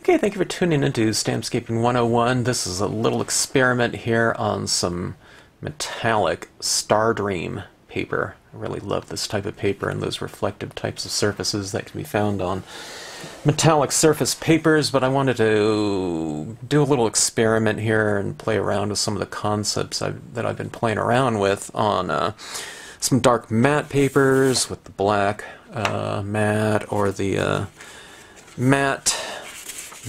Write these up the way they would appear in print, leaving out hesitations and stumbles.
Okay, thank you for tuning into Stampscaping 101. This is a little experiment here on some metallic Stardream paper. I really love this type of paper and those reflective types of surfaces that can be found on metallic surface papers, but I wanted to do a little experiment here and play around with some of the concepts that I've been playing around with on some dark matte papers with the black matte or the matte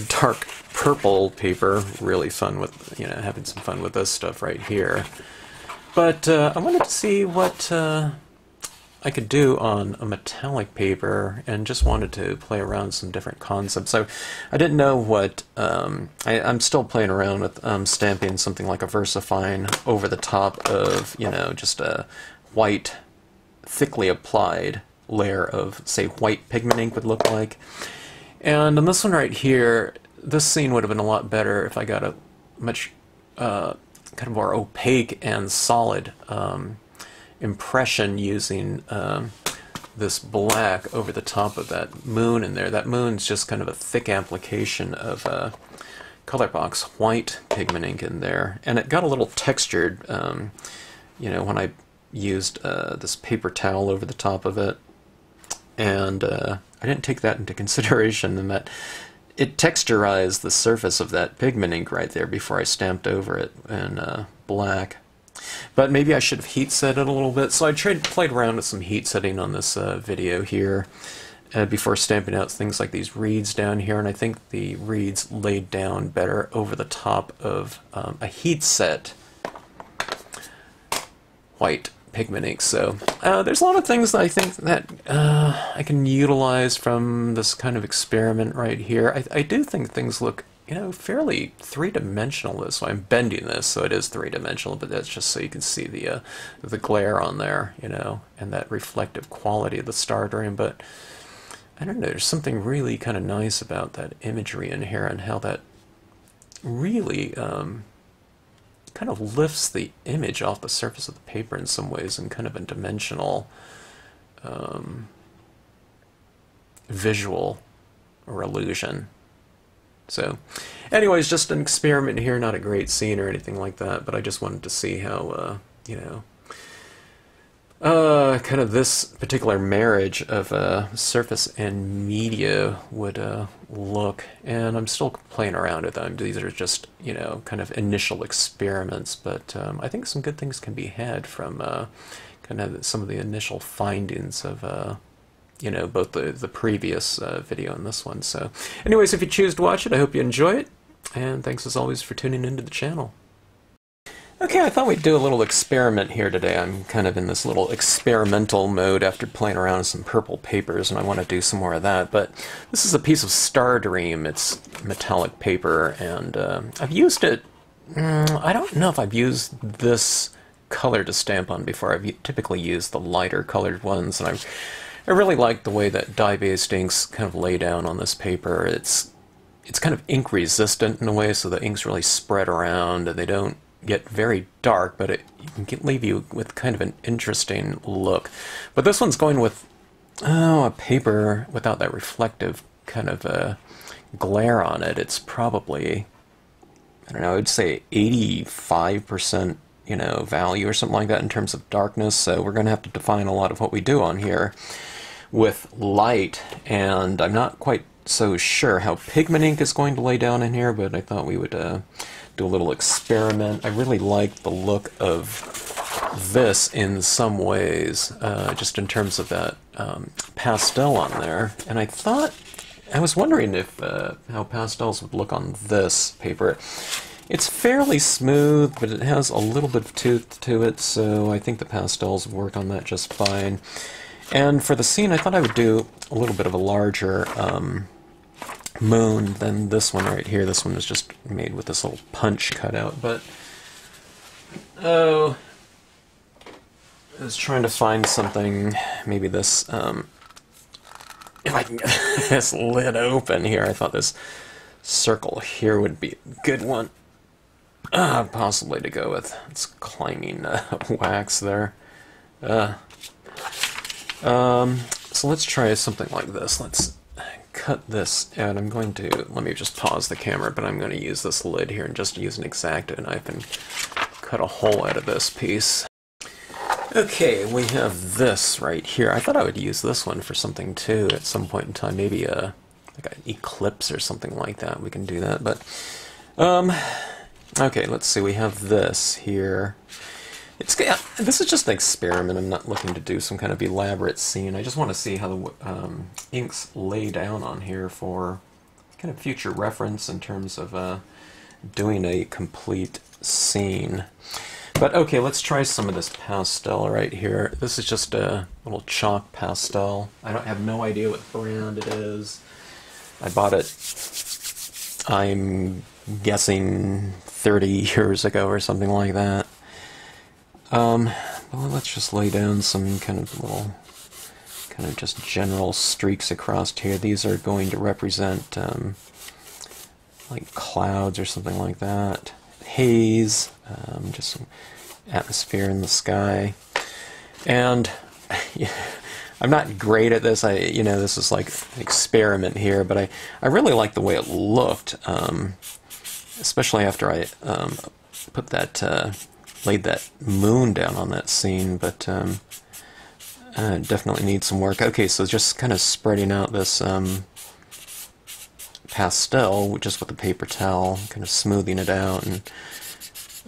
dark purple paper. Really fun with, having some fun with this stuff right here. But I wanted to see what I could do on a metallic paper, and just wanted to play around with some different concepts. So I didn't know what, I'm still playing around with stamping something like a Versafine over the top of, just a white, thickly applied layer of, say, white pigment ink would look like. And on this one right here, this scene would have been a lot better if I got a much kind of more opaque and solid impression using this black over the top of that moon in there. That moon's just kind of a thick application of Colorbox white pigment ink in there. And it got a little textured, when I used this paper towel over the top of it. And I didn't take that into consideration, and that it texturized the surface of that pigment ink right there before I stamped over it in black. But maybe I should have heat set it a little bit, so I played around with some heat setting on this video here before stamping out things like these reeds down here, and I think the reeds laid down better over the top of a heat set white pigment ink. So there's a lot of things that I think that I can utilize from this kind of experiment right here. I do think things look, fairly three-dimensional. This way, I'm bending this so it is three-dimensional, but that's just so you can see the glare on there, and that reflective quality of the Stardream. But I don't know, there's something really kind of nice about that imagery in here, and how that really kind of lifts the image off the surface of the paper in some ways, in kind of a dimensional visual or illusion. So anyways, just an experiment here, not a great scene or anything like that, but I just wanted to see how kind of this particular marriage of surface and media would look. And I'm still playing around with them. These are just, kind of initial experiments, but I think some good things can be had from kind of some of the initial findings of both the previous video and this one. So anyways, if you choose to watch it, I hope you enjoy it, and thanks as always for tuning into the channel. Okay, I thought we'd do a little experiment here today. I'm kind of in this little experimental mode after playing around with some purple papers, and I want to do some more of that. But this is a piece of Stardream. It's metallic paper, and I've used it. I don't know if I've used this color to stamp on before. I've typically used the lighter colored ones, and I really like the way that dye-based inks kind of lay down on this paper. It's kind of ink resistant in a way, so the inks really spread around, and they don't get very dark, but it can leave you with kind of an interesting look. But this one's going with a paper without that reflective kind of glare on it. It's probably, I don't know, I'd say 85% value or something like that in terms of darkness. So we're going to have to define a lot of what we do on here with light, and I'm not quite so sure how pigment ink is going to lay down in here, but I thought we would do a little experiment. I really like the look of this in some ways, just in terms of that pastel on there. And I was wondering if how pastels would look on this paper. It's fairly smooth, but it has a little bit of tooth to it, so I think the pastels work on that just fine. And for the scene, I thought I would do a little bit of a larger moon than this one right here. This one was just made with this little punch cutout, but I was trying to find something, maybe this, if I can get this lid open here. I thought this circle here would be a good one, possibly to go with. It's climbing wax there. So let's try something like this. Let's cut this out. I'm going to, let me just pause the camera, but I'm going to use this lid here and just use an X-Acto knife and cut a hole out of this piece. Okay, we have this right here. I thought I would use this one for something too at some point in time, maybe like an eclipse or something like that. We can do that, but okay, let's see. We have this here. This is just an experiment. I'm not looking to do some kind of elaborate scene. I just want to see how the inks lay down on here for kind of future reference in terms of doing a complete scene. But okay, let's try some of this pastel right here. This is just a little chalk pastel. I have no idea what brand it is. I bought it, I'm guessing 30 years ago or something like that. Well, let's just lay down some kind of little, kind of just general streaks across here. These are going to represent like clouds or something like that. Haze, just some atmosphere in the sky. And I'm not great at this. This is like an experiment here, but I really like the way it looked, especially after I put that, laid that moon down on that scene, but definitely needs some work. Okay, so just kind of spreading out this pastel just with a paper towel, kind of smoothing it out, and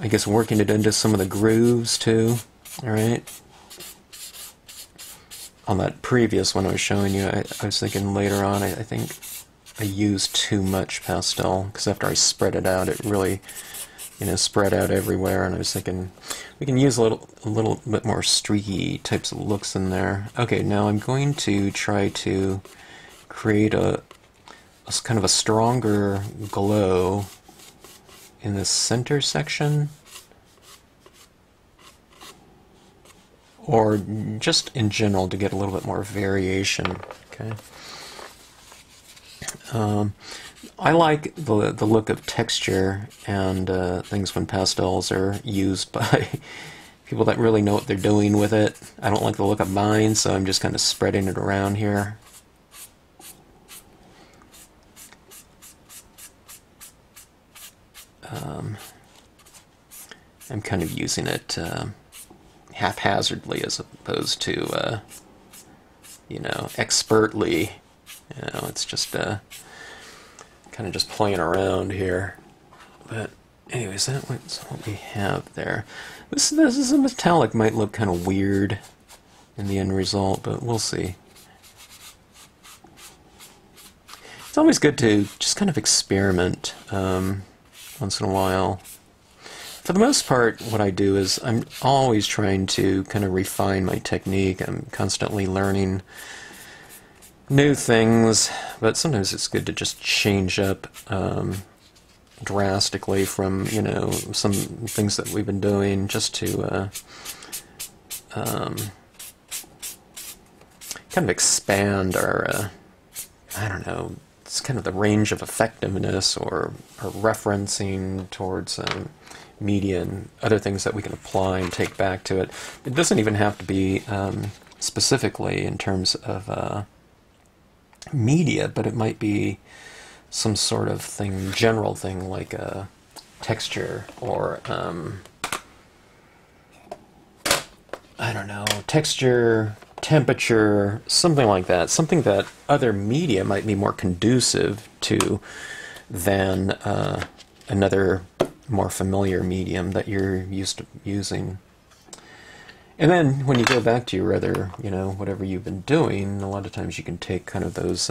I guess working it into some of the grooves too. Alright. On that previous one I was showing you, I was thinking later on, I think I used too much pastel, because after I spread it out, it really, spread out everywhere, and I was thinking we can use a little bit more streaky types of looks in there. Okay, now I'm going to try to create a kind of a stronger glow in the center section, or just in general to get a little bit more variation. Okay. I like the look of texture and things when pastels are used by people that really know what they're doing with it. I don't like the look of mine, so I'm just kind of spreading it around here. I'm kind of using it haphazardly as opposed to, expertly. It's just kind of just playing around here. But anyways, that's what we have there. This is a metallic, might look kind of weird in the end result, but we'll see. It's always good to just kind of experiment once in a while. For the most part, what I do is I'm always trying to kind of refine my technique. I'm constantly learning new things, but sometimes it's good to just change up drastically from, some things that we've been doing, just to kind of expand our, I don't know, it's kind of the range of effectiveness or referencing towards media and other things that we can apply and take back to it. It doesn't even have to be specifically in terms of media, but it might be some sort of thing, general thing like texture or I don't know, texture, temperature, something like that. Something that other media might be more conducive to than another more familiar medium that you're used to using. And then when you go back to your other, whatever you've been doing, a lot of times you can take kind of those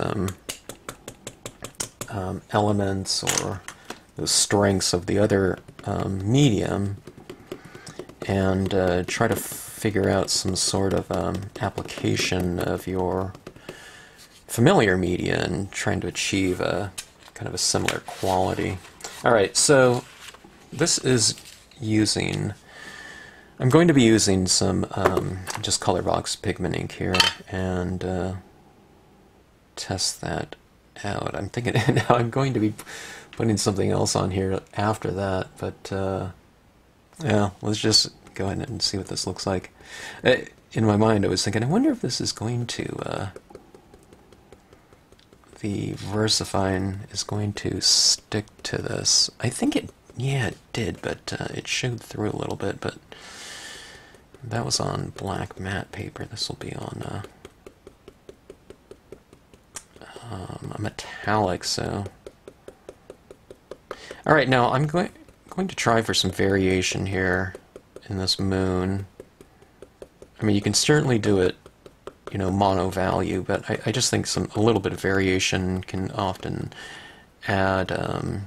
elements or those strengths of the other medium and try to figure out some sort of application of your familiar media and trying to achieve a kind of a similar quality. Alright, so this is I'm going to be using some just Colorbox pigment ink here and test that out. I'm thinking now I'm going to be putting something else on here after that, but yeah, let's just go ahead and see what this looks like. In my mind I was thinking, I wonder if this is going to the Versafine is going to stick to this. I think it, yeah, it did, but it showed through a little bit, but that was on black matte paper. This will be on a metallic, so... Alright, now I'm going to try for some variation here in this moon. I mean, you can certainly do it, you know, mono value, but I just think a little bit of variation can often add a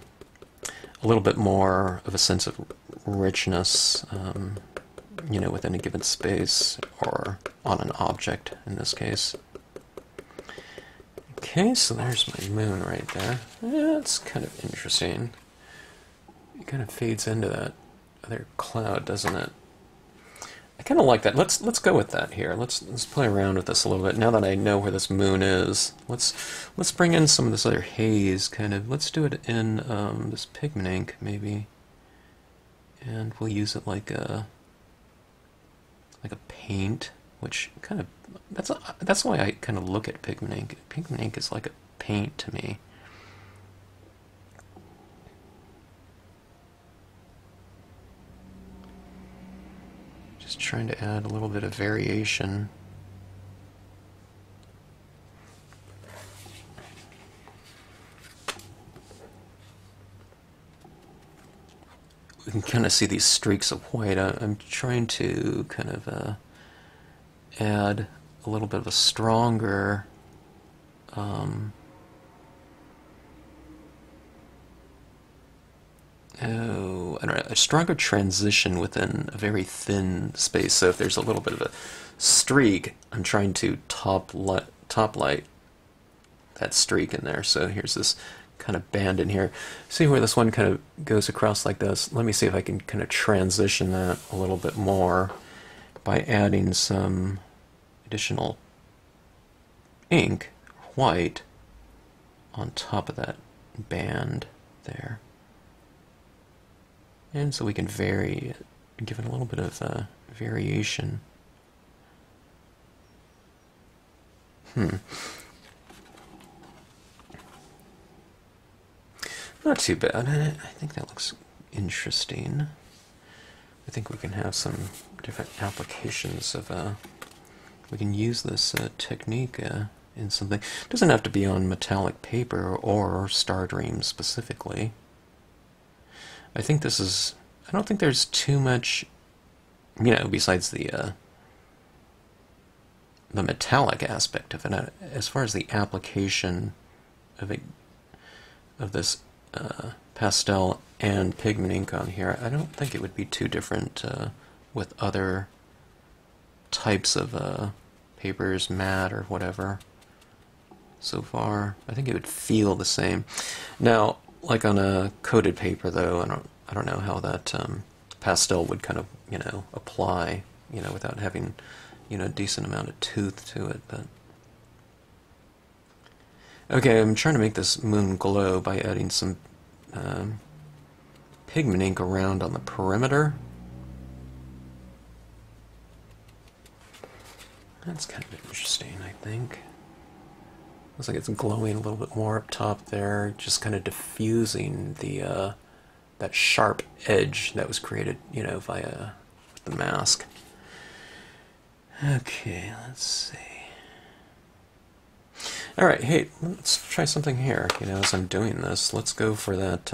little bit more of a sense of richness, you know, within a given space, or on an object in this case. Okay, so there's my moon right there. That's kind of interesting. It kind of fades into that other cloud, doesn't it? I kind of like that. Let's go with that here. Let's play around with this a little bit. Now that I know where this moon is, let's bring in some of this other haze, kind of. Let's do it in this pigment ink, maybe, and we'll use it like a paint, which kind of that's why I kind of look at pigment ink. Pigment ink is like a paint to me. Just trying to add a little bit of variation. We can kind of see these streaks of white. I'm trying to kind of add a little bit of a stronger I don't know, a stronger transition within a very thin space. So if there's a little bit of a streak, I'm trying to top light that streak in there. So here's this kind of band in here. See where this one kind of goes across like this? Let me see if I can kind of transition that a little bit more by adding some additional ink, white, on top of that band there. And so we can vary it, give it a little bit of variation. Not too bad. I think that looks interesting. I think we can have some different applications of we can use this technique in something. It doesn't have to be on metallic paper or Stardream specifically. I think this is, I don't think there's too much, you know, besides the metallic aspect of it. As far as the application of this pastel and pigment ink on here, I don't think it would be too different with other types of papers, matte or whatever. So far, I think it would feel the same. Now, like on a coated paper, though, I don't know how that pastel would kind of, you know, apply, you know, without having, you know, a decent amount of tooth to it. But okay, I'm trying to make this moon glow by adding some pigment ink around on the perimeter. That's kind of interesting, I think. Looks like it's glowing a little bit more up top there, just kind of diffusing the that sharp edge that was created, you know, via the mask. Okay, let's see. All right, hey, let's try something here. You know, as I'm doing this, let's go for that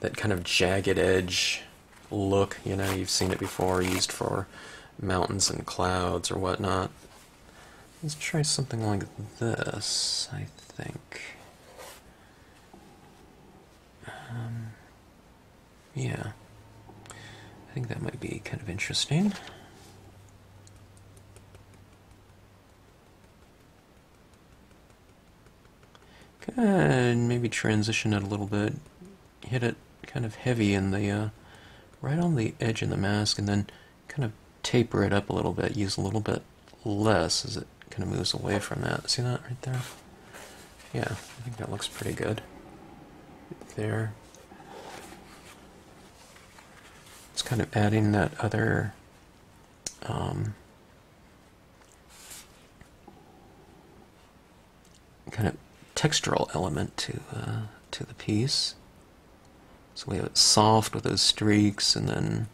that kind of jagged edge look. You know, you've seen it before, used for mountains and clouds or whatnot. Let's try something like this, I think. Yeah, I think that might be kind of interesting. And maybe transition it a little bit, hit it kind of heavy in the right on the edge of the mask, and then kind of taper it up a little bit, use a little bit less as it kind of moves away from that. See that right there? Yeah, I think that looks pretty good. There. It's kind of adding that other textural element to the piece. So we have it soft with those streaks, and then,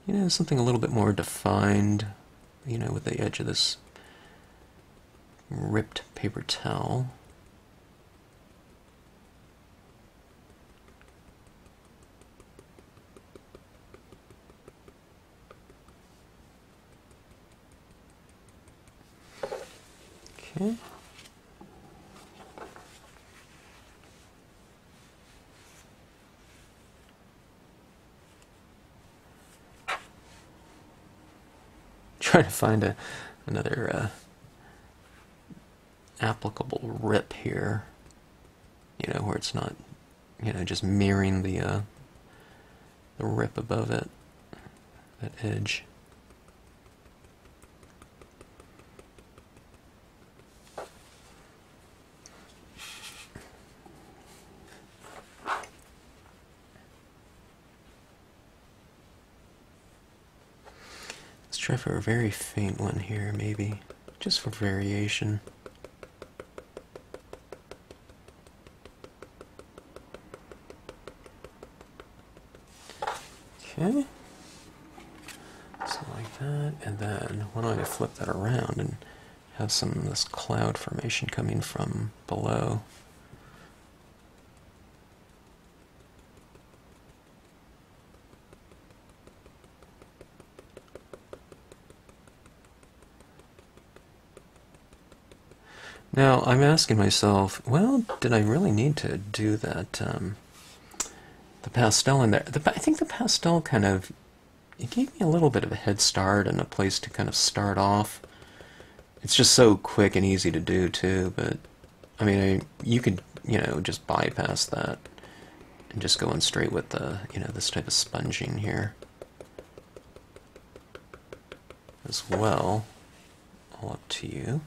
you know, something a little bit more defined, you know, with the edge of this ripped paper towel. Okay. Trying to find another applicable rip here, you know, where it's not, you know, just mirroring the rip above it, that edge. Try for a very faint one here, maybe, just for variation. Okay, so like that, and then why don't I flip that around and have some of this cloud formation coming from below. Now, I'm asking myself, well, did I really need to do that, the pastel in there? I think the pastel kind of, it gave me a little bit of a head start and a place to kind of start off. It's just so quick and easy to do, too, but, I mean, you could, you know, just bypass that and just go in straight with the, you know, this type of sponging here as well. All up to you.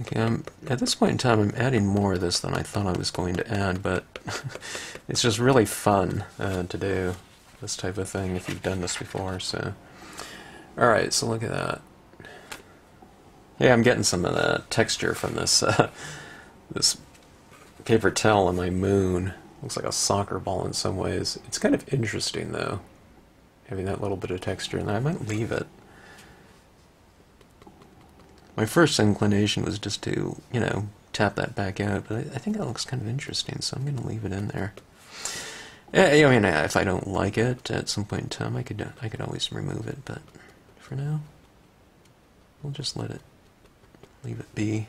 Okay, at this point in time, I'm adding more of this than I thought I was going to add, but it's just really fun to do this type of thing if you've done this before. So, all right, so look at that. Yeah, I'm getting some of the texture from this this paper towel on my moon. Looks like a soccer ball in some ways. It's kind of interesting though, having that little bit of texture, and I might leave it. My first inclination was just to, you know, tap that back out, but I think that looks kind of interesting, so I'm going to leave it in there. I mean, if I don't like it at some point in time, I could always remove it, but for now, we'll just leave it be.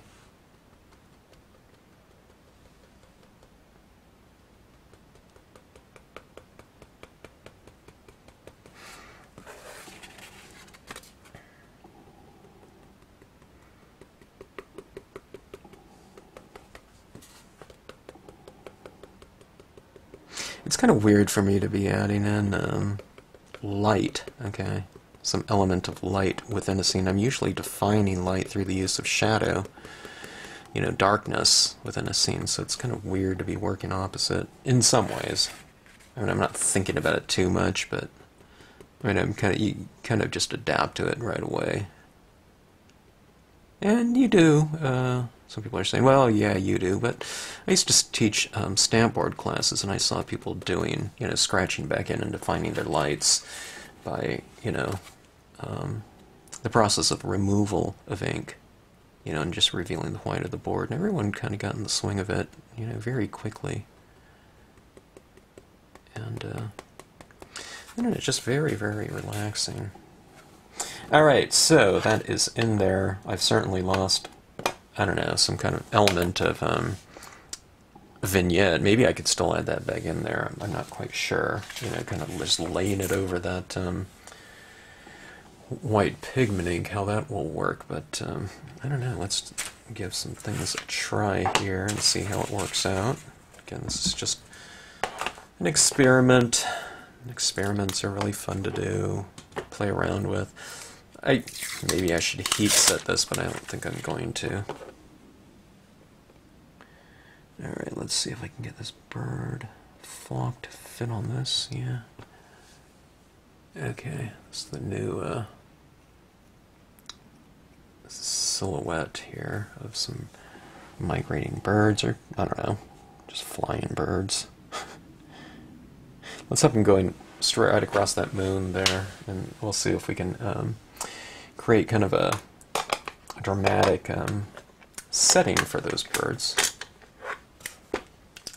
It's kind of weird for me to be adding in light, okay? Some element of light within a scene. I'm usually defining light through the use of shadow, you know, darkness within a scene, so it's kind of weird to be working opposite in some ways. I mean, I'm not thinking about it too much, but I mean, you kind of just adapt to it right away. And you do. Some people are saying, well, yeah, you do, but I used to teach stamp board classes, and I saw people doing, you know, scratching back in and defining their lights by, you know, the process of removal of ink, you know, and just revealing the white of the board. And everyone kind of got in the swing of it, you know, very quickly. And I don't know, it's just very, very relaxing. Alright, so that is in there. I've certainly lost, I don't know, some kind of element of vignette. Maybe I could still add that back in there. I'm not quite sure. You know, kind of just laying it over that white pigment ink, how that will work. But I don't know. Let's give some things a try here and see how it works out. Again, this is just an experiment. Experiments are really fun to do, play around with. Maybe I should heat set this, but I don't think I'm going to. Alright, let's see if I can get this bird flock to fit on this. Yeah. Okay, this is the new silhouette here of some migrating birds, or I don't know, just flying birds. Let's have them going straight across that moon there, and we'll see if we can create kind of a dramatic setting for those birds.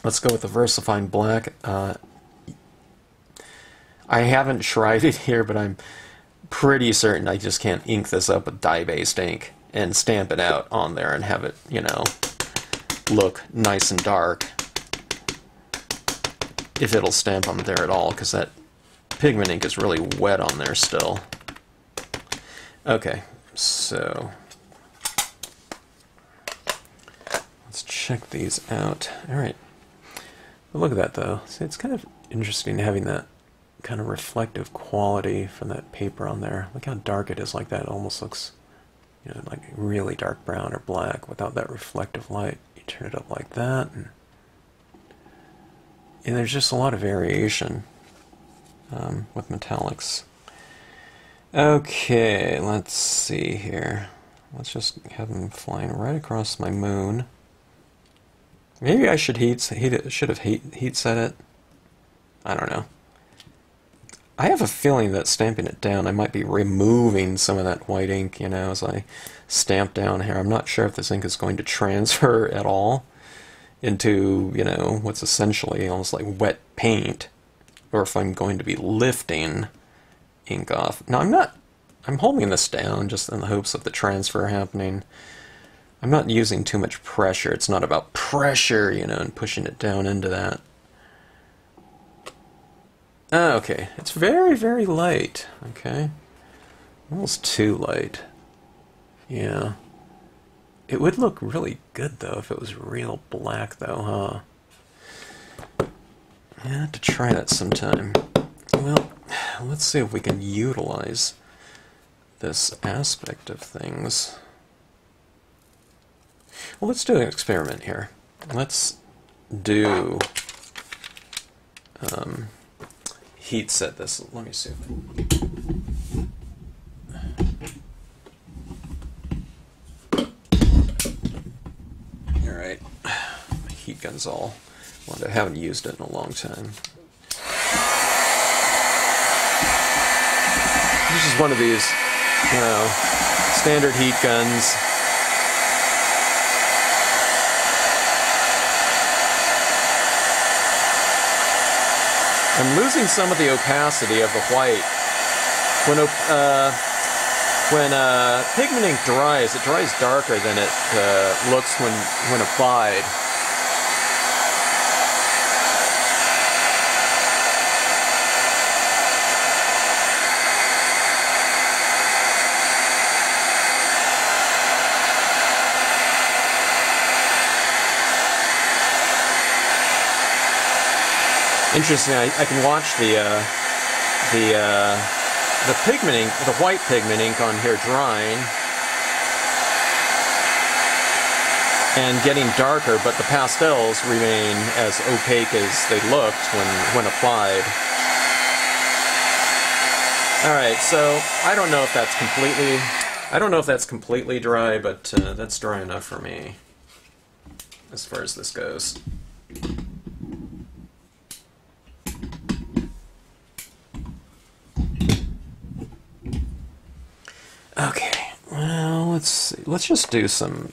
Let's go with the Versafine black. I haven't tried it here, but I'm pretty certain I just can't ink this up with dye-based ink and stamp it out on there and have it, you know, look nice and dark. If it'll stamp on there at all, because that pigment ink is really wet on there still. Okay, so let's check these out. Alright. Look at that though. See, it's kind of interesting having that kind of reflective quality from that paper on there. Look how dark it is like that. It almost looks, you know, like really dark brown or black without that reflective light. You turn it up like that, and there's just a lot of variation with metallics. Okay, let's see here. Let's just have them flying right across my moon. Maybe I should heat set it. I don't know. I have a feeling that stamping it down, I might be removing some of that white ink, you know, as I stamp down here. I'm not sure if this ink is going to transfer at all into, you know, what's essentially almost like wet paint, or if I'm going to be lifting ink off. Now, I'm holding this down just in the hopes of the transfer happening. I'm not using too much pressure. It's not about pressure, you know, and pushing it down into that. Okay, it's very, very light. Okay, almost too light. Yeah. It would look really good, though, if it was real black, though, huh? I have to try that sometime. Well, let's see if we can utilize this aspect of things. Well, let's do an experiment here. Let's do heat set this. Let me see if Alright. My heat gun's all... Well, I haven't used it in a long time. This is one of these, you know, standard heat guns. I'm losing some of the opacity of the white. When pigment ink dries, it dries darker than it looks when applied. Interesting. I can watch the pigment ink, the white pigment ink on here drying and getting darker, but the pastels remain as opaque as they looked when applied. All right, so I don't know if that's completely dry, but that's dry enough for me as far as this goes. Okay, well, let's see. Let's just do some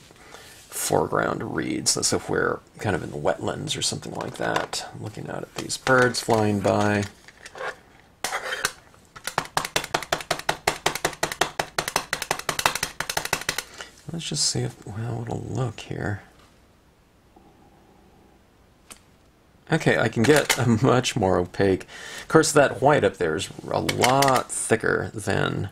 foreground reads. Let's see if we're kind of in the wetlands or something like that. Looking out at these birds flying by. Let's just see if, well, it'll look here. Okay, I can get a much more opaque. Of course, that white up there is a lot thicker than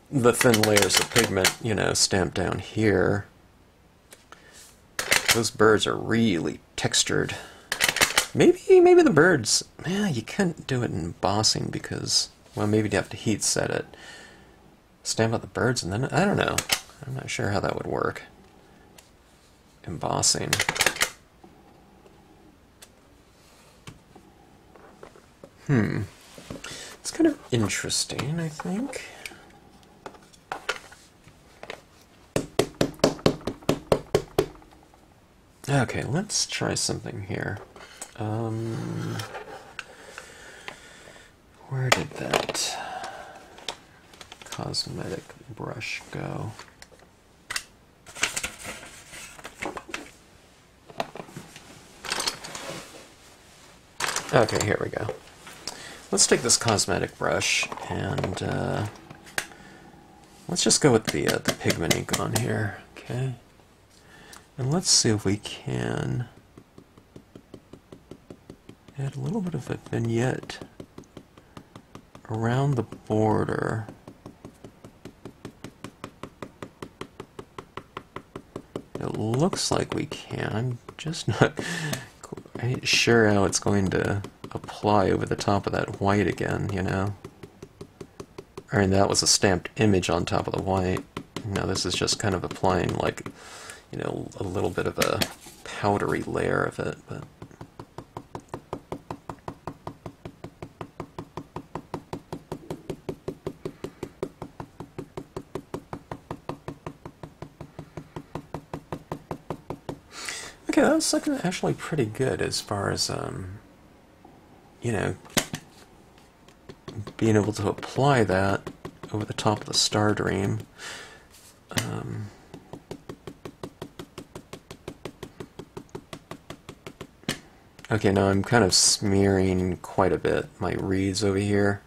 the thin layers of pigment, you know, stamped down here. Those birds are really textured. Maybe the birds, yeah, you couldn't do it in embossing because, Well, maybe you have to heat set it. Stamp out the birds and then, I don't know. I'm not sure how that would work. Embossing. It's kind of interesting, I think. Okay, let's try something here. Where did that cosmetic brush go? Okay, here we go. Let's take this cosmetic brush and let's just go with the pigment ink on here, okay? And let's see if we can add a little bit of a vignette around the border. It looks like we can. I'm just not quite sure how it's going to apply over the top of that white again, you know? I mean, that was a stamped image on top of the white. Now this is just kind of applying, like, you know, a little bit of a powdery layer of it, but okay, that was looking actually pretty good as far as you know, being able to apply that over the top of the Stardream. Okay, now I'm kind of smearing quite a bit my reeds over here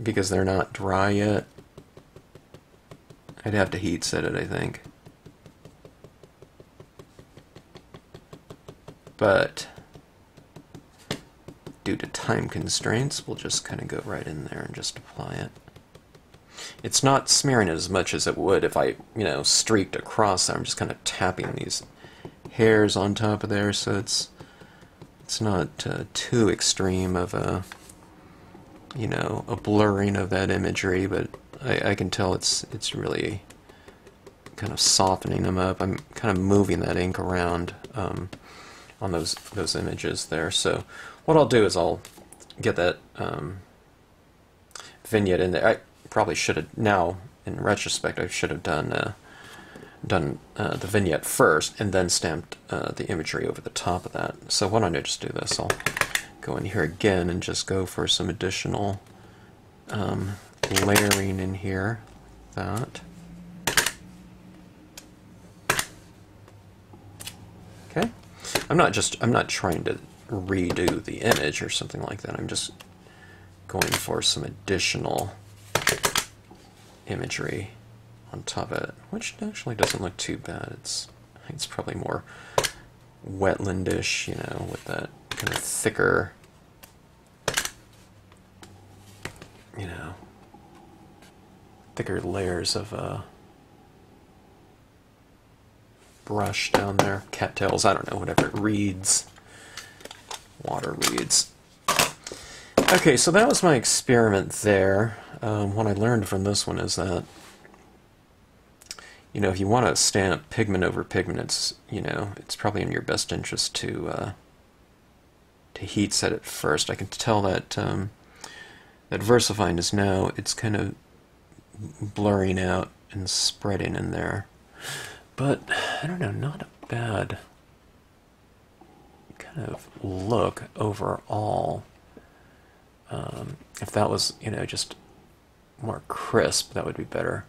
because they're not dry yet. I'd have to heat set it, I think. But due to time constraints, we'll just kind of go right in there and just apply it. It's not smearing it as much as it would if I, you know, streaked across there. I'm just kind of tapping these hairs on top of there, so it's not too extreme of a, you know, a blurring of that imagery, but I can tell it's really kind of softening them up. I'm kind of moving that ink around on those images there. So what I'll do is I'll get that vignette in there. I probably should have, now in retrospect, I should have done the vignette first and then stamped the imagery over the top of that. So why don't I just do this? I'll go in here again and just go for some additional layering in here. That. Okay. I'm not trying to redo the image or something like that. I'm just going for some additional imagery on top of it, which actually doesn't look too bad. I think it's probably more wetlandish, you know, with that kind of thicker, you know, thicker layers of brush down there. Cattails, I don't know, whatever it reads. Water reads. Okay, so that was my experiment there. What I learned from this one is that, you know, if you want to stamp pigment over pigment, it's, you know, it's probably in your best interest to heat set it first. I can tell that that Versafine is now, it's kind of blurring out and spreading in there. But, I don't know, not a bad kind of look overall. If that was, you know, just more crisp, that would be better.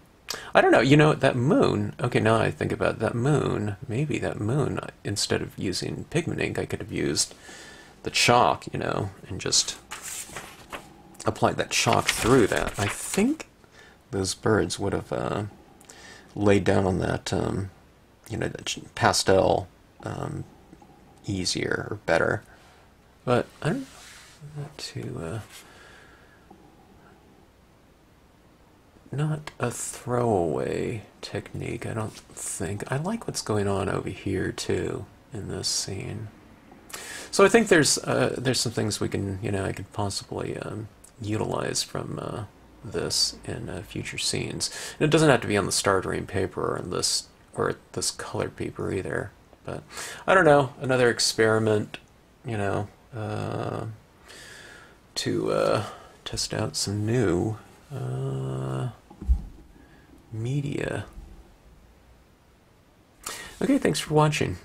I don't know, you know, that moon, okay, now I think about that moon, maybe that moon, instead of using pigment ink, I could have used the chalk, you know, and just applied that chalk through that. I think those birds would have laid down on that, you know, that pastel easier or better. But I don't know, not too, not a throwaway technique, I don't think. I like what's going on over here too in this scene. So I think there's some things we can, you know, I could possibly utilize from this in future scenes. And it doesn't have to be on the Stardream paper or this colored paper either. But I don't know, another experiment, you know, to test out some new media. Okay, thanks for watching.